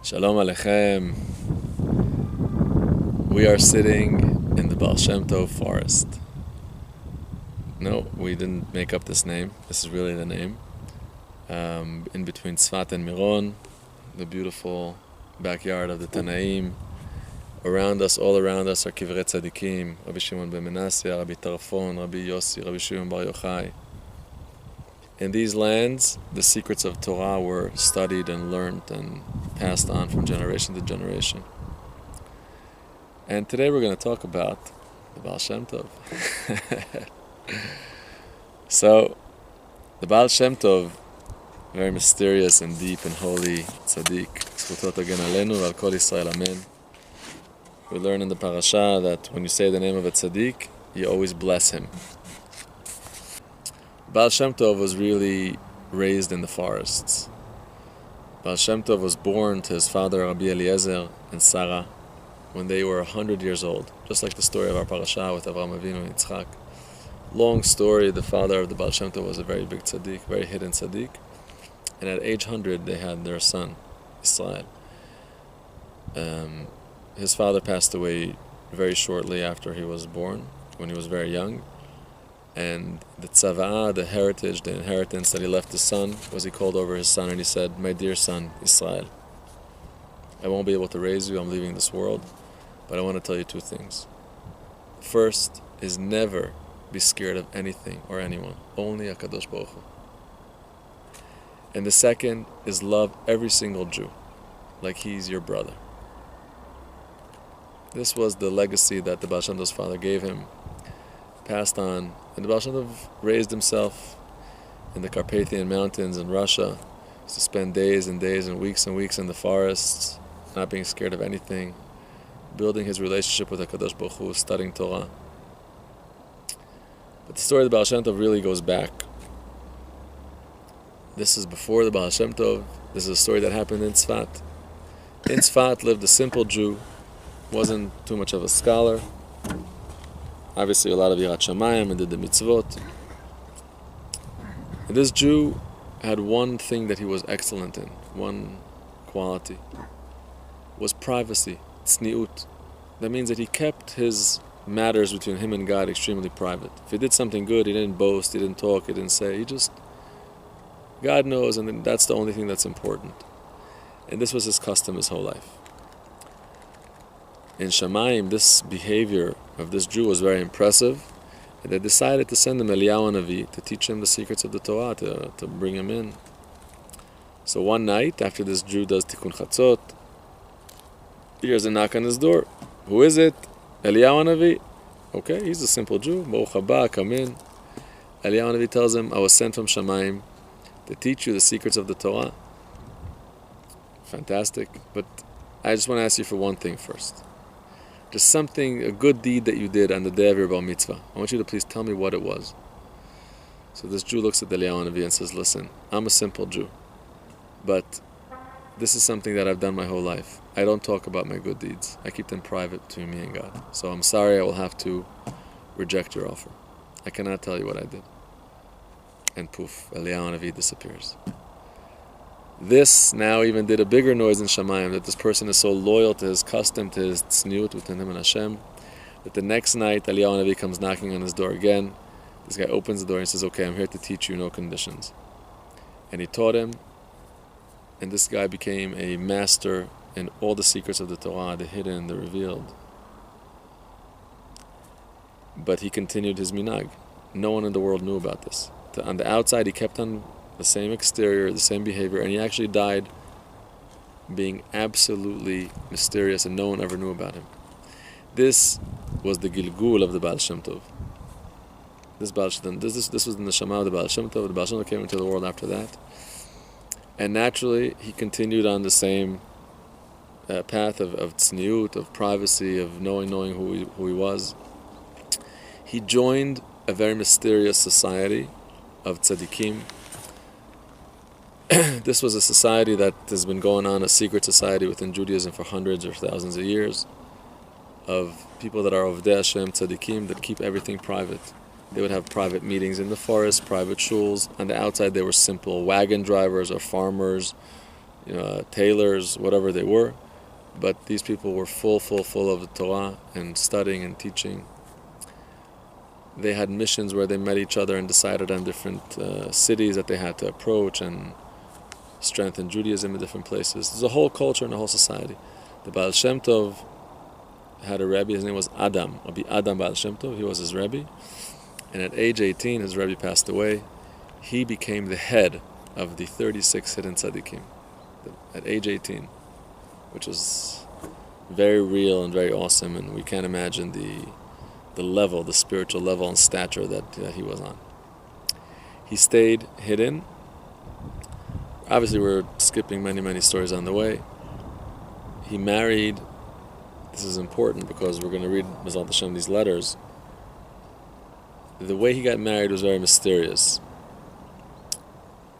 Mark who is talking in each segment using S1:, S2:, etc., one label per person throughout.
S1: Shalom Aleichem. We are sitting in the Baal Shem Tov forest. No, we didn't make up this name. This is really the name. In between Tzfat and Miron, the beautiful backyard of the Tanaim. Around us, all around us, are Kivrei Tzadikim, Rabbi Shimon ben Menasya, Rabbi Tarfon, Rabbi Yossi, Rabbi Shimon bar Yochai. In these lands, the secrets of Torah were studied and learned and passed on from generation to generation. And today we're going to talk about the Baal Shem Tov. So, the Baal Shem Tov, very mysterious and deep and holy tzaddik, Zchuto Tagen Aleinu V'al Kol Yisrael Amen. We learn in the parasha that when you say the name of a tzaddik, you always bless him. Baal Shem Tov was really raised in the forests. Baal Shem Tov was born to his father Rabbi Eliezer and Sarah when they were 100 years old, just like the story of our parasha with Avraham Avinu and Yitzchak. Long story, the father of the Baal Shem Tov was a very big tzaddik, very hidden tzaddik, and at age 100 they had their son, Israel. His father passed away very shortly after he was born, when he was very young. And the tzava'ah, the heritage, the inheritance that he left his son, was he called over his son and he said, "My dear son, Israel, I won't be able to raise you, I'm leaving this world, but I want to tell you two things. First is never be scared of anything or anyone, only HaKadosh Baruch Hu. And the second is love every single Jew, like he's your brother." This was the legacy that the Baal Shem Tov's father gave him, passed on. And the Baal Shem Tov raised himself in the Carpathian Mountains in Russia. He used to spend days and days and weeks in the forests, not being scared of anything, building his relationship with HaKadosh Baruch Hu, studying Torah. But the story of the Baal Shem Tov really goes back. This is before the Baal Shem Tov. This is a story that happened in Tzfat. In Tzfat lived a simple Jew, wasn't too much of a scholar. Obviously a lot of Yirat Shamayim and did the mitzvot. And this Jew had one thing that he was excellent in, one quality, was privacy, tzniut. That means that he kept his matters between him and God extremely private. If he did something good, he didn't boast, he didn't talk, he didn't say, God knows, and then that's the only thing that's important. And this was his custom his whole life. In Shamayim, this behavior of this Jew was very impressive, and they decided to send him Eliyahu Navi to teach him the secrets of the Torah, to bring him in. So one night, after this Jew does Tikkun Chatzot, he hears a knock on his door. Who is it? Eliyahu Navi. Okay, he's a simple Jew. Baruch haba, come in. Eliyahu Navi tells him, I was sent from Shamayim to teach you the secrets of the Torah. Fantastic. But I just want to ask you for one thing first. Just something, a good deed that you did on the day of your Bar Mitzvah. I want you to please tell me what it was. So this Jew looks at Eliyahu Navi and says, listen, I'm a simple Jew, but this is something that I've done my whole life. I don't talk about my good deeds. I keep them private between me and God. So I'm sorry, I will have to reject your offer. I cannot tell you what I did. And poof, Eliyahu Navi disappears. This now even did a bigger noise in Shamayim, that this person is so loyal to his custom, to his tzniut within him and Hashem, that the next night Eliyahu Navi comes knocking on his door again. This guy opens the door and says, okay, I'm here to teach you, no conditions. And he taught him, and this guy became a master in all the secrets of the Torah, the hidden, the revealed. But he continued his minag. No one in the world knew about this. On the outside, he kept on the same exterior, the same behavior, and he actually died being absolutely mysterious and no one ever knew about him. This was the Gilgul of the Baal Shem Tov. This was the Neshama of the Baal Shem Tov. The Baal Shem Tov came into the world after that. And naturally, he continued on the same path of tzniut, of privacy, of knowing who he was. He joined a very mysterious society of tzaddikim. This was a society that has been going on, a secret society within Judaism for hundreds or thousands of years, of people that are Ovdei Hashem, tzaddikim, that keep everything private. They would have private meetings in the forest, private shuls. On the outside, they were simple wagon drivers or farmers, tailors, whatever they were. But these people were full of the Torah and studying and teaching. They had missions where they met each other and decided on different cities that they had to approach and strengthen Judaism in different places. There's a whole culture and a whole society. The Baal Shem Tov had a Rebbe, his name was Adam, Rabbi Adam Baal Shem Tov, he was his Rebbe. And at age 18, his Rebbe passed away. He became the head of the 36 hidden tzaddikim at age 18, which was very real and very awesome, and we can't imagine the level, the spiritual level and stature that he was on. He stayed hidden. Obviously, we're skipping many stories on the way. He married. This is important because we're going to read B'ezrat Hashem these letters. The way he got married was very mysterious.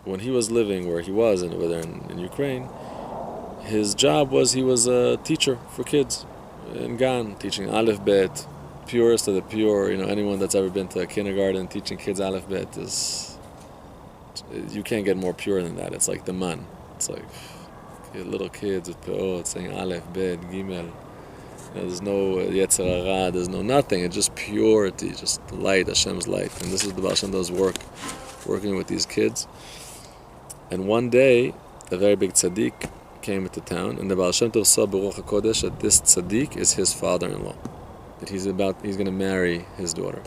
S1: When he was living where he was, and over there in Ukraine, his job was he was a teacher for kids in Gan, teaching Aleph Bet, purest of the pure. Anyone that's ever been to a kindergarten teaching kids Aleph Bet you can't get more pure than that. It's like the man. It's like little kids with pe'ot saying Aleph Bet Gimel. There's no Yetzer Hara, there's no nothing. It's just purity, just light, Hashems Life. And this is the Baal Shem Tov's work, working with these kids. And one day, a very big tzaddik came into town, and the Baal Shem Tov saw Baruch HaKodesh that this tzaddik is his father-in-law, that he's going to marry his daughter.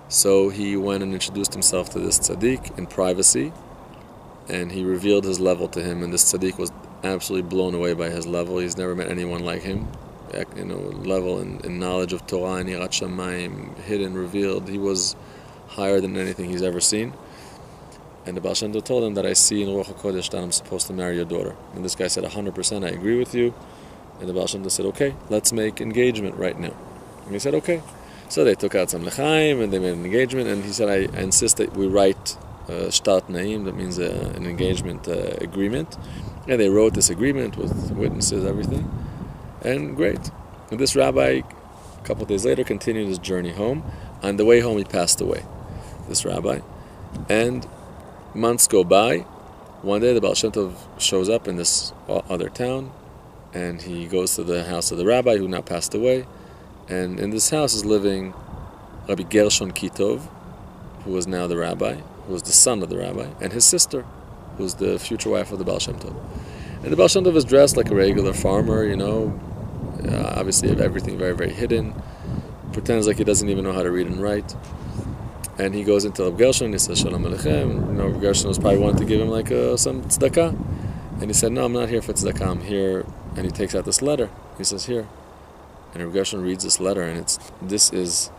S1: So he went and introduced himself to this tzaddik in privacy, and he revealed his level to him, and this tzaddik was absolutely blown away by his level. He's never met anyone like him. Level in knowledge of Torah and Yirat Shamayim, hidden, revealed. He was higher than anything he's ever seen. And the Baal Shem Tov told him that I see in Ruach HaKodesh that I'm supposed to marry your daughter. And this guy said, 100%, I agree with you. And the Baal Shem Tov said, okay, let's make engagement right now. And he said, okay. So they took out some lechaim and they made an engagement. And he said, I insist that we write shtar tnaim, that means an engagement agreement. And they wrote this agreement with witnesses, everything. And great. And this rabbi, a couple of days later, continued his journey home. On the way home, he passed away, this rabbi. And months go by. One day, the Baal Shem Tov shows up in this other town, and he goes to the house of the rabbi, who now passed away. And in this house is living Rabbi Gershon Kitov, who was now the rabbi, who was the son of the rabbi, and his sister, who was the future wife of the Baal Shem Tov. And the Baal Shem Tov is dressed like a regular farmer, obviously everything very, very hidden. Pretends like he doesn't even know how to read and write. And he goes into Rabbi Gershon and he says, Shalom Aleichem. Rabbi Gershon was probably wanting to give him like some tzedakah. And he said, no, I'm not here for tzedakah, I'm here. And he takes out this letter. He says, here. And Rabbi Gershon reads this letter, and this is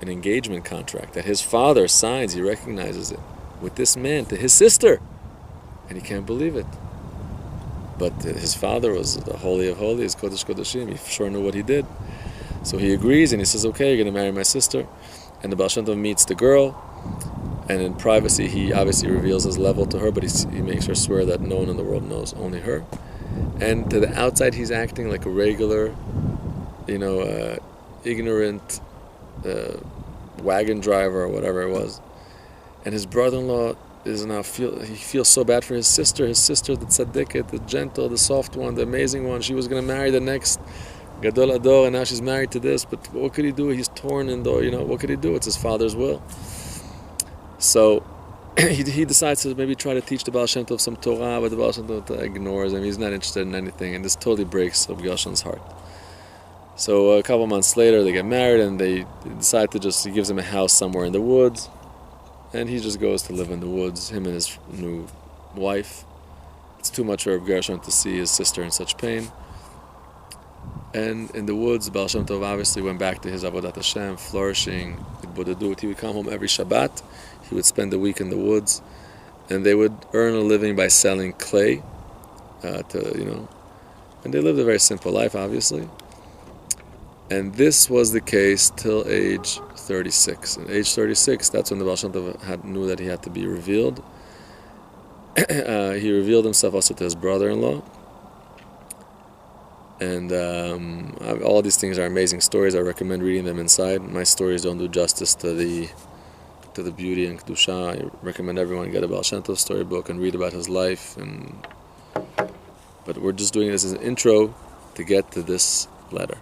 S1: an engagement contract that his father signs. He recognizes it with this man to his sister. And he can't believe it. But his father was the Holy of Holies, Kodesh Kodeshim. He sure knew what he did. So he agrees, and he says, okay, you're going to marry my sister. And the Baal Shem Tov meets the girl, and in privacy, he obviously reveals his level to her, but he makes her swear that no one in the world knows, only her. And to the outside, he's acting like a regular, ignorant wagon driver or whatever it was. And his brother-in-law he feels so bad for his sister, the tzaddiket, the gentle, the soft one, the amazing one. She was going to marry the next Gadol Ador, and now she's married to this. But what could he do? He's torn in what could he do? It's his father's will. So he decides to maybe try to teach the Baal Shem Tov some Torah, but the Baal Shem Tov ignores him. He's not interested in anything, and this totally breaks Rabbi Gershon's heart. So a couple months later, they get married, and they decide to he gives him a house somewhere in the woods. And he just goes to live in the woods, him and his new wife. It's too much for Rabbi Gershon to see his sister in such pain. And in the woods, Baal Shem Tov obviously went back to his Avodat Hashem, flourishing, Bodedut. He would come home every Shabbat. He would spend the week in the woods. And they would earn a living by selling clay. And they lived a very simple life, obviously. And this was the case till age 36. At age 36, that's when the Baal Shem Tov knew that he had to be revealed. He revealed himself also to his brother-in-law. And all these things are amazing stories. I recommend reading them inside. My stories don't do justice to the beauty and kedusha. I recommend everyone get a Baal Shem Tov storybook and read about his life and But we're just doing this as an intro to get to this letter.